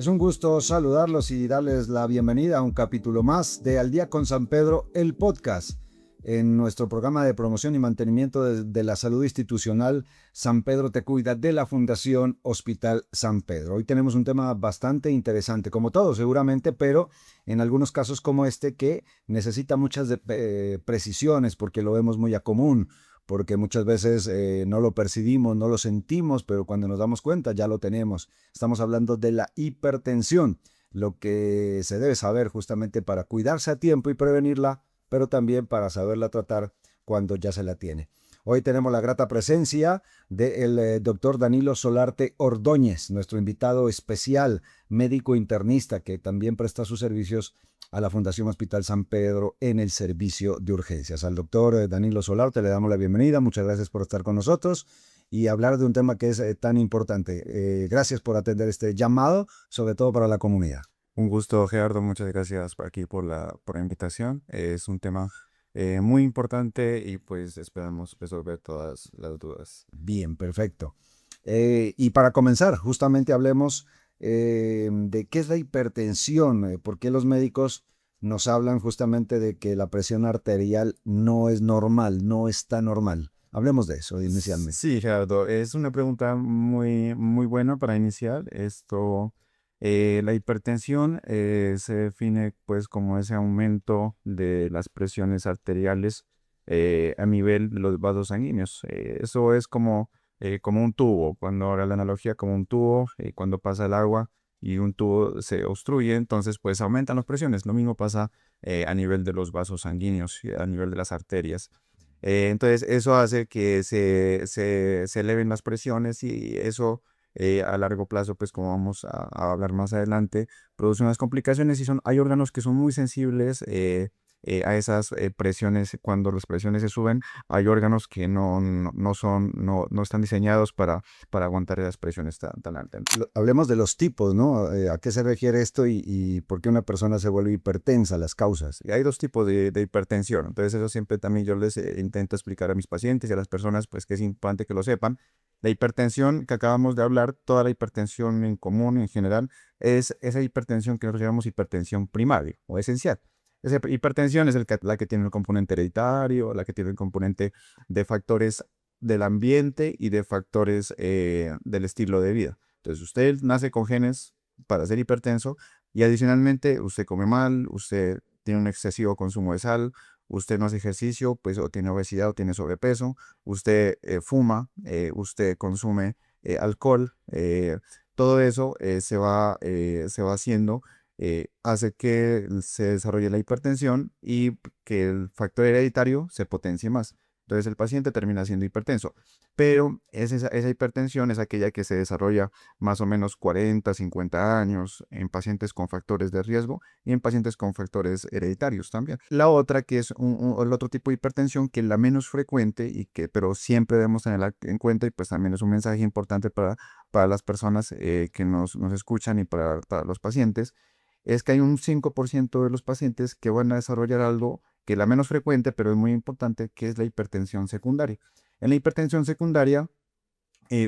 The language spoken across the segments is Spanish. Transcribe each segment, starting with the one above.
Es un gusto saludarlos y darles la bienvenida a un capítulo más de Al Día con San Pedro, el podcast. En nuestro programa de promoción y mantenimiento de la salud institucional, San Pedro te cuida, de la Fundación Hospital San Pedro. Hoy tenemos un tema bastante interesante, como todo seguramente, pero en algunos casos como este que necesita muchas precisiones porque lo vemos muy a común, porque muchas veces no lo percibimos, no lo sentimos, pero cuando nos damos cuenta ya lo tenemos. Estamos hablando de la hipertensión, lo que se debe saber justamente para cuidarse a tiempo y prevenirla, pero también para saberla tratar cuando ya se la tiene. Hoy tenemos la grata presencia del doctor Danilo Solarte Ordóñez, nuestro invitado especial, médico internista, que también presta sus servicios a la Fundación Hospital San Pedro en el servicio de urgencias. Al doctor Danilo Solarte le damos la bienvenida, muchas gracias por estar con nosotros y hablar de un tema que es tan importante. Gracias por atender este llamado, sobre todo para la comunidad. Un gusto, Gerardo. Muchas gracias por la invitación. Es un tema muy importante y pues esperamos resolver todas las dudas. Bien, perfecto. Y para comenzar, justamente hablemos de qué es la hipertensión, por qué los médicos nos hablan justamente de que la presión arterial no es normal, no está normal. Hablemos de eso inicialmente. Sí, Gerardo, es una pregunta muy buena para iniciar. La hipertensión se define pues como ese aumento de las presiones arteriales a nivel de los vasos sanguíneos. Eso es como un tubo, cuando ahora la analogía como un tubo, cuando pasa el agua y un tubo se obstruye, entonces pues aumentan las presiones. Lo mismo pasa a nivel de los vasos sanguíneos, y a nivel de las arterias. Entonces eso hace que se eleven las presiones y eso a largo plazo, pues como vamos a hablar más adelante, produce unas complicaciones y hay órganos que son muy sensibles a esas presiones. Cuando las presiones se suben, hay órganos que no están diseñados para aguantar esas presiones tan altas. Hablemos de los tipos, ¿no? ¿A qué se refiere esto y por qué una persona se vuelve hipertensa, las causas? Y hay dos tipos de hipertensión. Entonces eso siempre también yo les intento explicar a mis pacientes y a las personas, pues que es importante que lo sepan. La hipertensión que acabamos de hablar, toda la hipertensión en común, en general, es esa hipertensión que nosotros llamamos hipertensión primaria o esencial. Esa hipertensión es la que tiene el componente hereditario, la que tiene el componente de factores del ambiente y de factores del estilo de vida. Entonces usted nace con genes para ser hipertenso y adicionalmente usted come mal, usted tiene un excesivo consumo de sal, usted no hace ejercicio, pues o tiene obesidad o tiene sobrepeso, usted fuma, usted consume alcohol. Todo eso se va haciendo, hace que se desarrolle la hipertensión y que el factor hereditario se potencie más. Entonces el paciente termina siendo hipertenso, pero esa hipertensión es aquella que se desarrolla más o menos 40, 50 años en pacientes con factores de riesgo y en pacientes con factores hereditarios también. La otra que es el otro tipo de hipertensión, que es la menos frecuente pero siempre debemos tenerla en cuenta, y pues también es un mensaje importante para las personas que nos escuchan y para los pacientes, es que hay un 5% de los pacientes que van a desarrollar algo que es la menos frecuente, pero es muy importante, que es la hipertensión secundaria. En la hipertensión secundaria,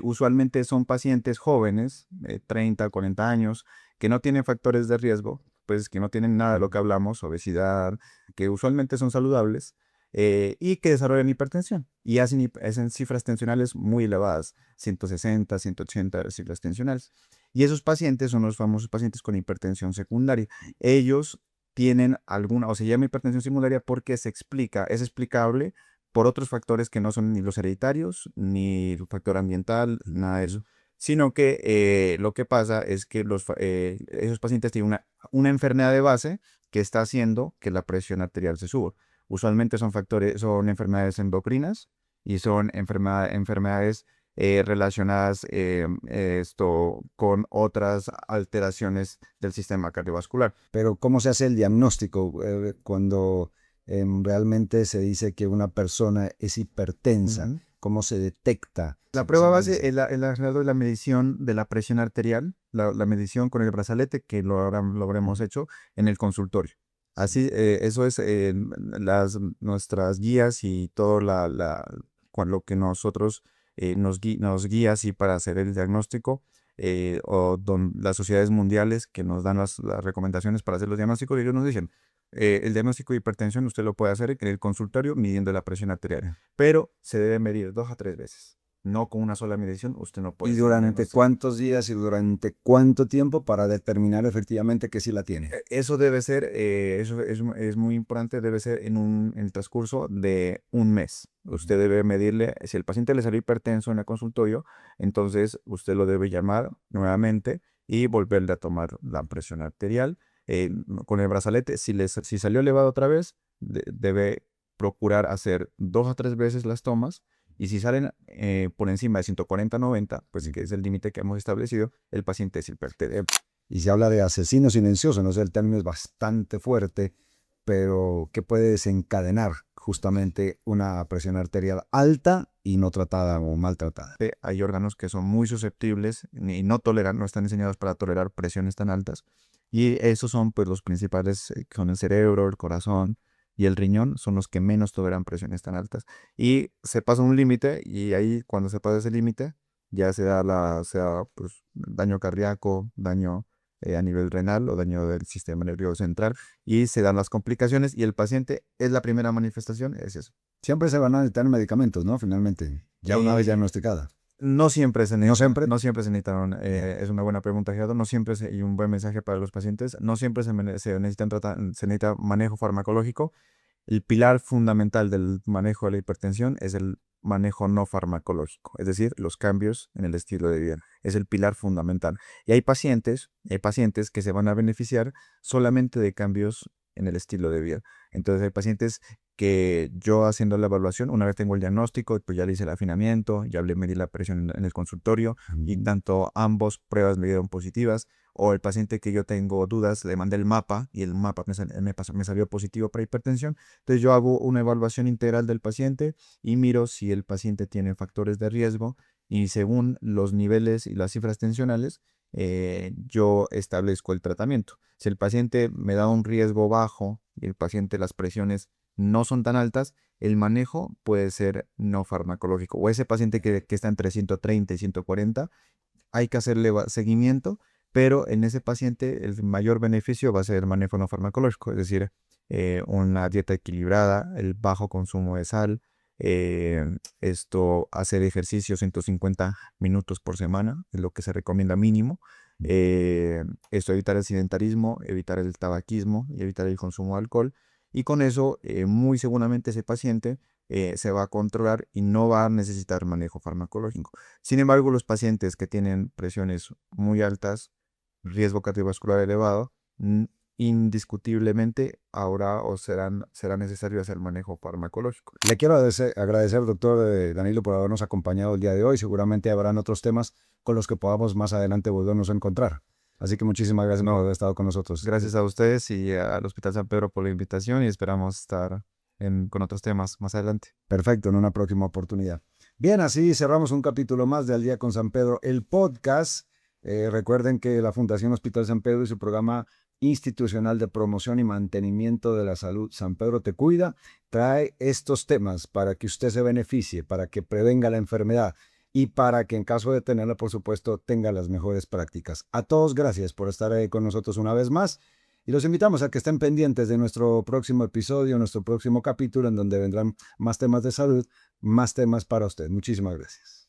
usualmente son pacientes jóvenes, 30, 40 años, que no tienen factores de riesgo, pues que no tienen nada de lo que hablamos, obesidad, que usualmente son saludables, y que desarrollan hipertensión y hacen cifras tensionales muy elevadas, 160, 180 cifras tensionales. Y esos pacientes son los famosos pacientes con hipertensión secundaria. Ellos tienen o se llama hipertensión secundaria porque es explicable por otros factores que no son ni los hereditarios, ni el factor ambiental, nada de eso, sino que lo que pasa es que esos pacientes tienen una enfermedad de base que está haciendo que la presión arterial se suba. Usualmente son enfermedades endocrinas y son enfermedades relacionadas con otras alteraciones del sistema cardiovascular. Pero ¿cómo se hace el diagnóstico cuando realmente se dice que una persona es hipertensa? Ujú. ¿Cómo se detecta? La prueba base es la medición de la presión arterial, la medición con el brazalete, que lo habremos hecho en el consultorio. Así, eso es nuestras guías y todo con lo que nosotros nos guía así para hacer el diagnóstico. las sociedades mundiales que nos dan las recomendaciones para hacer los diagnósticos, y ellos nos dicen, el diagnóstico de hipertensión usted lo puede hacer en el consultorio midiendo la presión arterial, pero se debe medir 2 a 3 veces. No con una sola medición, usted no puede ¿Y hacer un durante diagnóstico. cuántos días y durante cuánto tiempo para determinar efectivamente que sí la tiene? Eso debe ser, eso es muy importante, debe ser en el transcurso de un mes. Usted debe medirle, si el paciente le salió hipertenso en el consultorio, entonces usted lo debe llamar nuevamente y volverle a tomar la presión arterial con el brazalete. Si salió elevado otra vez, debe procurar hacer 2 a 3 veces las tomas. Y si salen por encima de 140-90, pues que es el límite que hemos establecido, el paciente es hipertenso. Y se habla de asesino silencioso, no sé, el término es bastante fuerte, pero que puede desencadenar justamente una presión arterial alta y no tratada o maltratada. Hay órganos que son muy susceptibles y no toleran, no están diseñados para tolerar presiones tan altas. Y esos son pues los principales, que son el cerebro, el corazón y el riñón, son los que menos toleran presiones tan altas. Y se pasa un límite, y ahí cuando se pasa ese límite, ya se da pues, daño cardíaco, daño a nivel renal o daño del sistema nervioso central, y se dan las complicaciones, y el paciente es la primera manifestación, es eso. Siempre se van a necesitar medicamentos, ¿no? Finalmente, ya una vez diagnosticada. No siempre se ¿No siempre? no siempre se necesitan, es una buena pregunta, Gerardo, no siempre y un buen mensaje para los pacientes, no siempre se necesita manejo farmacológico. El pilar fundamental del manejo de la hipertensión es el manejo no farmacológico, es decir, los cambios en el estilo de vida. Es el pilar fundamental. Y hay pacientes que se van a beneficiar solamente de cambios en el estilo de vida. Entonces hay pacientes que yo, haciendo la evaluación, una vez tengo el diagnóstico, pues ya le hice el afinamiento, ya le medí la presión en el consultorio, y tanto ambos pruebas me dieron positivas. O el paciente que yo tengo dudas, le mandé el mapa y el mapa me salió positivo para hipertensión. Entonces yo hago una evaluación integral del paciente y miro si el paciente tiene factores de riesgo, y según los niveles y las cifras tensionales, yo establezco el tratamiento. Si el paciente me da un riesgo bajo y el paciente, las presiones no son tan altas, el manejo puede ser no farmacológico. O ese paciente que está entre 130 y 140, hay que hacerle seguimiento, pero en ese paciente el mayor beneficio va a ser el manejo no farmacológico, es decir, una dieta equilibrada, el bajo consumo de sal, hacer ejercicio 150 minutos por semana, es lo que se recomienda mínimo. Evitar el sedentarismo, evitar el tabaquismo y evitar el consumo de alcohol. Y con eso, muy seguramente ese paciente se va a controlar y no va a necesitar manejo farmacológico. Sin embargo, los pacientes que tienen presiones muy altas, riesgo cardiovascular elevado, indiscutiblemente será necesario hacer manejo farmacológico. Le quiero agradecer, doctor Danilo, por habernos acompañado el día de hoy. Seguramente habrán otros temas con los que podamos más adelante volvernos a encontrar. Así que muchísimas gracias por haber estado con nosotros. Gracias a ustedes y al Hospital San Pedro por la invitación, y esperamos estar con otros temas más adelante. Perfecto, en una próxima oportunidad. Bien, así cerramos un capítulo más de Al Día con San Pedro, el podcast. Recuerden que la Fundación Hospital San Pedro y su programa institucional de promoción y mantenimiento de la salud, San Pedro Te Cuida, trae estos temas para que usted se beneficie, para que prevenga la enfermedad y para que en caso de tenerla, por supuesto, tenga las mejores prácticas. A todos, gracias por estar ahí con nosotros una vez más, y los invitamos a que estén pendientes de nuestro próximo episodio, nuestro próximo capítulo, en donde vendrán más temas de salud, más temas para usted. Muchísimas gracias.